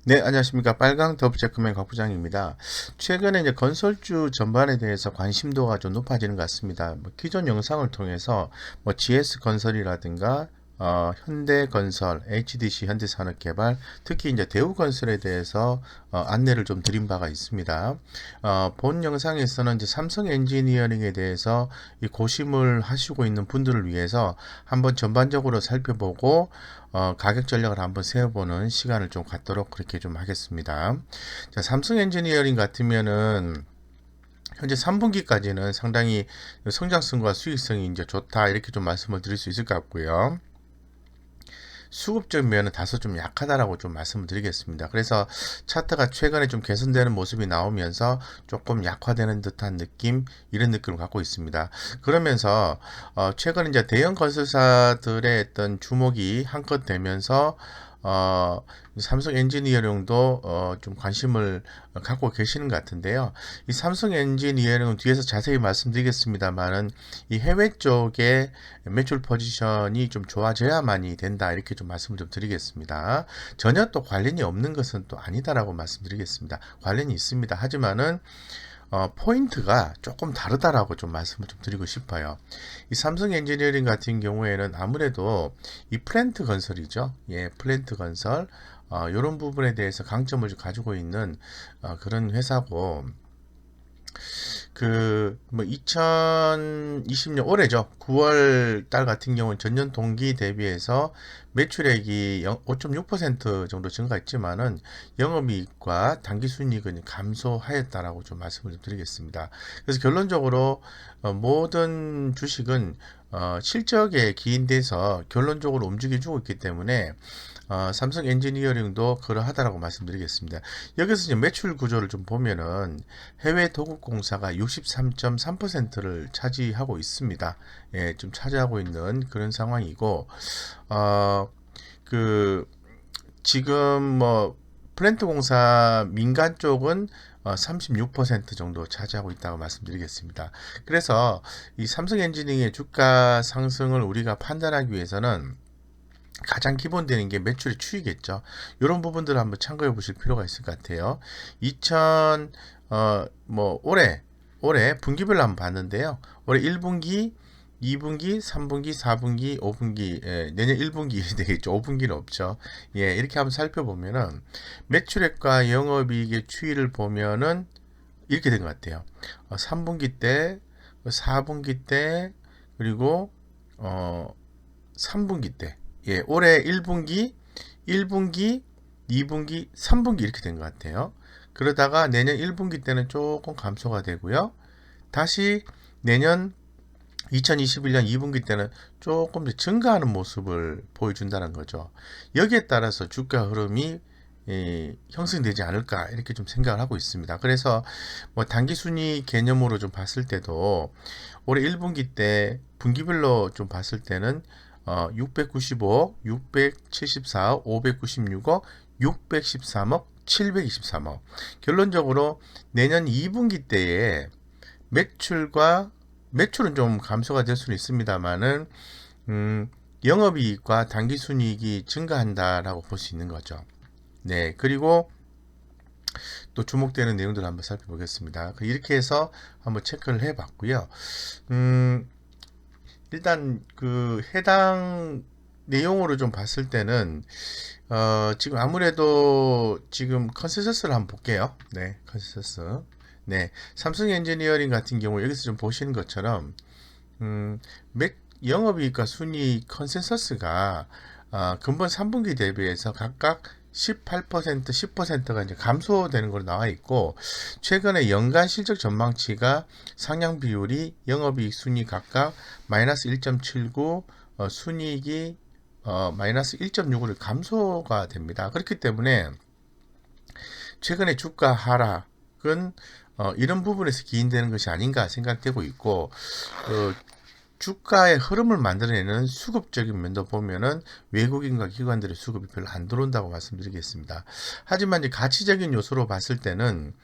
네, 안녕하십니까. 빨강 더블체크맨 곽 부장입니다. 최근에 이제 건설주 전반에 대해서 관심도가 좀 높아지는 것 같습니다. 기존 영상을 통해서 GS건설이라든가 현대건설, HDC 현대산업개발, 특히 이제 대우건설에 대해서 안내를 좀 드린 바가 있습니다. 본 영상에서는 이제 삼성 엔지니어링에 대해서 이 고심을 하시고 있는 분들을 위해서 한번 전반적으로 살펴보고 가격 전략을 한번 세워보는 시간을 좀 갖도록 그렇게 좀 하겠습니다. 자, 삼성 엔지니어링 같으면은 현재 3분기까지는 상당히 성장성과 수익성이 이제 좋다 이렇게 좀 말씀을 드릴 수 있을 것 같고요. 수급적 면은 다소 좀 약하다라고 좀 말씀을 드리겠습니다. 그래서 차트가 최근에 좀 개선되는 모습이 나오면서 조금 약화되는 듯한 느낌, 이런 느낌을 갖고 있습니다. 그러면서 최근 이제 대형 건설사들의 어떤 주목이 한껏 되면서 어, 삼성 엔지니어링도 좀 관심을 갖고 계시는 것 같은데요. 이 삼성 엔지니어링은 뒤에서 자세히 말씀드리겠습니다만은 이 해외 쪽에 매출 포지션이 좀 좋아져야만이 된다 이렇게 좀 말씀을 좀 드리겠습니다. 전혀 또 관련이 없는 것은 또 아니다라고 말씀드리겠습니다. 관련이 있습니다. 하지만은 포인트가 조금 다르다라고 좀 말씀을 좀 드리고 싶어요. 이 삼성 엔지니어링 같은 경우에는 아무래도 이 플랜트 건설이죠. 예, 플랜트 건설. 이런 부분에 대해서 강점을 가지고 있는 그런 회사고, 뭐 2020년 올해죠. 9월 달 같은 경우는 전년 동기 대비해서 매출액이 5.6% 정도 증가했지만은 영업이익과 당기순이익은 감소하였다라고 좀 말씀을 좀 드리겠습니다. 그래서 결론적으로 모든 주식은 실적에 기인돼서 결론적으로 움직여주고 있기 때문에 삼성 엔지니어링도 그러하다라고 말씀드리겠습니다. 여기서 이제 매출 구조를 좀 보면은 해외 도급공사가 63.3%를 차지하고 있습니다. 예, 좀 차지하고 있는 그런 상황이고, 어, 그, 지금 뭐, 플랜트 공사 민간 쪽은 36% 정도 차지하고 있다고 말씀드리겠습니다. 그래서 이 삼성 엔지니어링의 주가 상승을 우리가 판단하기 위해서는 가장 기본되는 게 매출의 추이겠죠. 이런 부분들을 한번 참고해 보실 필요가 있을 것 같아요. 2000, 올해 분기별로 한번 봤는데요. 올해 1분기, 2분기, 3분기, 4분기, 5분기, 내년 1분기 되겠죠. 5분기는 없죠. 예, 이렇게 한번 살펴보면은 매출액과 영업이익의 추이를 보면은 이렇게 된 것 같아요. 3분기 때, 4분기 때, 그리고 3분기 때, 예, 올해 1분기, 1분기, 2분기, 3분기 이렇게 된 것 같아요. 그러다가 내년 1분기 때는 조금 감소가 되고요. 다시 내년 2021년 2분기 때는 조금 더 증가하는 모습을 보여준다는 거죠. 여기에 따라서 주가 흐름이 형성되지 않을까 이렇게 좀 생각을 하고 있습니다. 그래서 뭐 단기 순위 개념으로 좀 봤을 때도 올해 1분기 때 분기별로 좀 봤을 때는 695억, 674억, 596억, 613억, 723억. 결론적으로 내년 2분기 때에 매출은 좀 감소가 될 수는 있습니다만은 영업이익과 당기순이익이 증가한다라고 볼 수 있는 거죠. 네, 그리고 또 주목되는 내용들을 한번 살펴보겠습니다. 이렇게 해서 한번 체크를 해봤고요. 음, 일단 그 해당 내용으로 좀 봤을 때는 지금 아무래도 지금 컨센서스를 한번 볼게요. 네, 컨센서스. 네, 삼성 엔지니어링 같은 경우 여기서 좀 보시는 것처럼 음, 영업이익과 순이익 컨센서스가 근본 3분기 대비해서 각각 18%, 10%가 이제 감소되는 걸로 나와 있고, 최근에 연간 실적 전망치가 상향 비율이 영업이익 순이 각각 마이너스 1.79, 순이익이 마이너스 1.65를 감소가 됩니다. 그렇기 때문에 최근에 주가 하락은 이런 부분에서 기인되는 것이 아닌가 생각되고 있고, 주가의 흐름을 만들어내는 수급적인 면도 보면은 외국인과 기관들의 수급이 별로 안 들어온다고 말씀드리겠습니다. 하지만 이제 가치적인 요소로 봤을 때는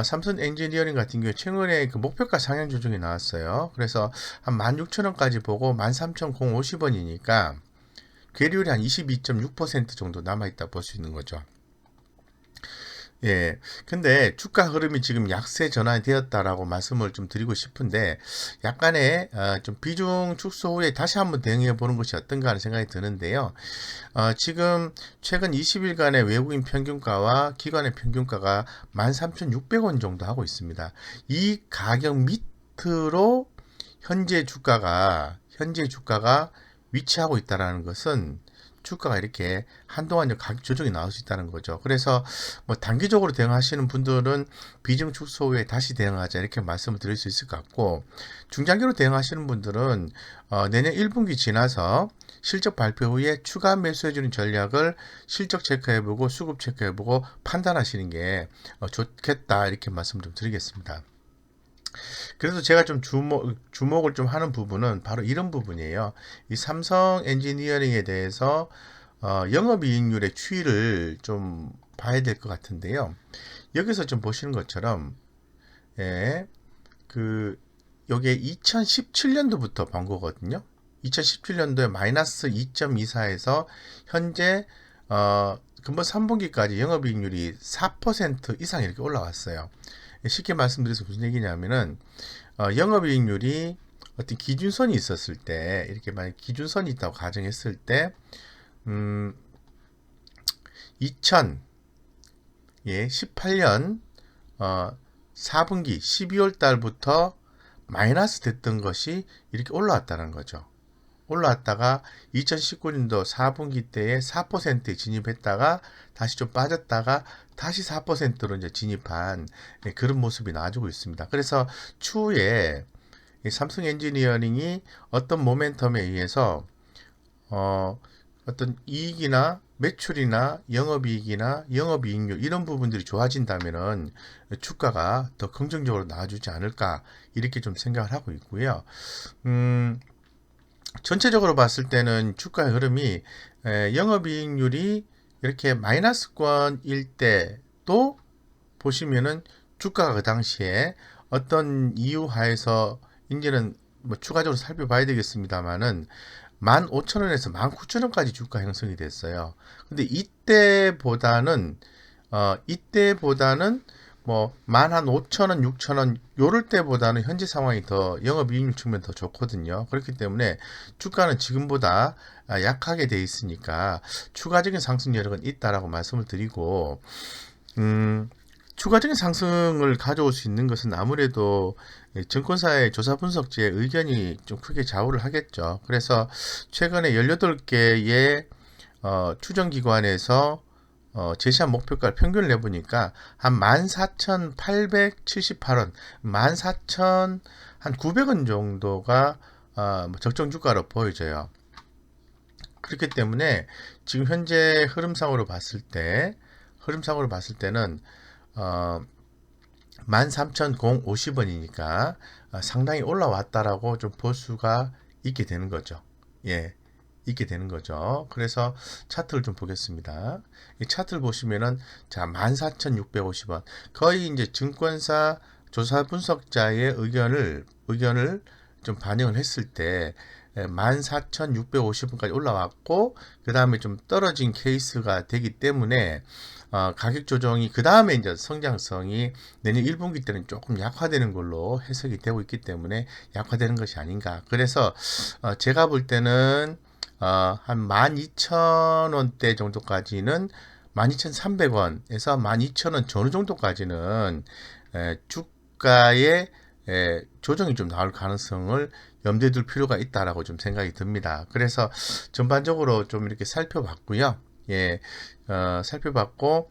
삼성 엔지니어링 같은 경우에 최근에 그 목표가 상향 조정이 나왔어요. 그래서 한 16,000원까지 보고 13,050원이니까 괴리율이 한 22.6% 정도 남아있다 볼 수 있는 거죠. 예. 근데 주가 흐름이 지금 약세 전환이 되었다라고 말씀을 좀 드리고 싶은데 약간의 좀 비중 축소 후에 다시 한번 대응해 보는 것이 어떤가 하는 생각이 드는데요. 지금 최근 20일간의 외국인 평균가와 기관의 평균가가 13,600원 정도 하고 있습니다. 이 가격 밑으로 현재 주가가 위치하고 있다는 것은 주가가 이렇게 한동안 가격 조정이 나올 수 있다는 거죠. 그래서 뭐 단기적으로 대응하시는 분들은 비중 축소 후에 다시 대응하자 이렇게 말씀을 드릴 수 있을 것 같고, 중장기로 대응하시는 분들은 내년 1분기 지나서 실적 발표 후에 추가 매수해주는 전략을 실적 체크해보고 수급 체크해보고 판단하시는 게 좋겠다 이렇게 말씀 좀 드리겠습니다. 그래서 제가 좀 주목을 좀 하는 부분은 바로 이런 부분이에요. 이 삼성 엔지니어링에 대해서 영업이익률의 추이를 좀 봐야 될 것 같은데요. 여기서 좀 보시는 것처럼 예, 그 요게 2017년도부터 본 거거든요. 2017년도에 마이너스 2.24에서 현재 금번 3분기까지 영업이익률이 4% 이상 이렇게 올라왔어요. 쉽게 말씀드려서 무슨 얘기냐면은 영업이익률이 어떤 기준선이 있었을 때, 이렇게 만약 기준선이 있다고 가정했을 때 2018년 4분기 12월 달부터 마이너스 됐던 것이 이렇게 올라왔다는 거죠. 올라왔다가 2019년도 4분기 때에 4%에 진입했다가 다시 좀 빠졌다가 다시 4%로 이제 진입한 그런 모습이 나와주고 있습니다. 그래서 추후에 삼성 엔지니어링이 어떤 모멘텀에 의해서 어떤 이익이나 매출이나 영업이익이나 영업이익률 이런 부분들이 좋아진다면은 주가가 더 긍정적으로 나와주지 않을까 이렇게 좀 생각을 하고 있고요. 전체적으로 봤을 때는 주가의 흐름이 영업이익률이 이렇게 마이너스권일 때도 보시면은 주가가 그 당시에 어떤 이유 하에서 이제는 뭐 추가적으로 살펴봐야 되겠습니다만은 15,000원에서 19,000원까지 주가 형성이 됐어요. 근데 이때보다는 뭐 15,000원, 6,000원 요럴 때보다는 현재 상황이 더 영업이익률 측면 더 좋거든요. 그렇기 때문에 주가는 지금보다 약하게 돼 있으니까 추가적인 상승 여력은 있다라고 말씀을 드리고, 추가적인 상승을 가져올 수 있는 것은 아무래도 증권사의 조사 분석지의 의견이 좀 크게 좌우를 하겠죠. 그래서 최근에 18개의 추정기관에서 제시한 목표가를 평균을 내보니까 한 14,878원, 14,900원 정도가 뭐 적정 주가로 보여져요. 그렇기 때문에 지금 현재 흐름상으로 봤을 때는 13,050원이니까 상당히 올라왔다라고 좀 볼 수가 있게 되는 거죠. 예. 있게 되는 거죠. 그래서 차트를 좀 보겠습니다. 이 차트를 보시면은 자 14,650원 거의 이제 증권사 조사 분석자의 의견을 좀 반영을 했을 때 14,650원까지 올라왔고 그 다음에 좀 떨어진 케이스가 되기 때문에 가격 조정이 그 다음에 이제 성장성이 내년 1분기 때는 조금 약화되는 걸로 해석이 되고 있기 때문에 약화되는 것이 아닌가. 그래서 제가 볼 때는 한 12,000원대 정도까지는 12,300원에서 12,000원 전후 정도까지는 주가의 조정이 좀 나올 가능성을 염두에 둘 필요가 있다라고 좀 생각이 듭니다. 그래서 전반적으로 좀 이렇게 살펴봤고요. 예, 살펴봤고,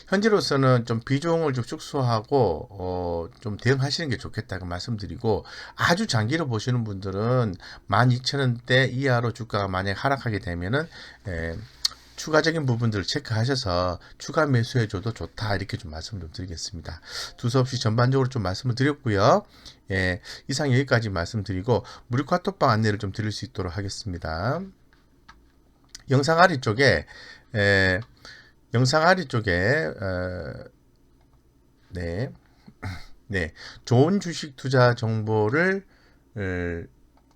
현재로서는 좀 비중을 좀 축소하고, 좀 대응하시는 게 좋겠다고 말씀드리고, 아주 장기로 보시는 분들은 12,000원대 이하로 주가가 만약 하락하게 되면은, 추가적인 부분들을 체크하셔서 추가 매수해줘도 좋다 이렇게 좀 말씀을 좀 드리겠습니다. 두서없이 전반적으로 좀 말씀을 드렸고요. 예, 이상 여기까지 말씀드리고 무료 카톡방 안내를 좀 드릴 수 있도록 하겠습니다. 영상 아래쪽에 에, 네, 네, 좋은 주식 투자 정보를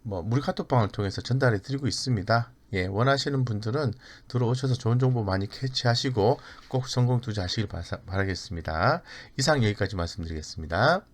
뭐 무료 카톡방을 통해서 전달해 드리고 있습니다. 예, 원하시는 분들은 들어오셔서 좋은 정보 많이 캐치하시고 꼭 성공 투자하시길 바라겠습니다. 이상 여기까지 말씀드리겠습니다.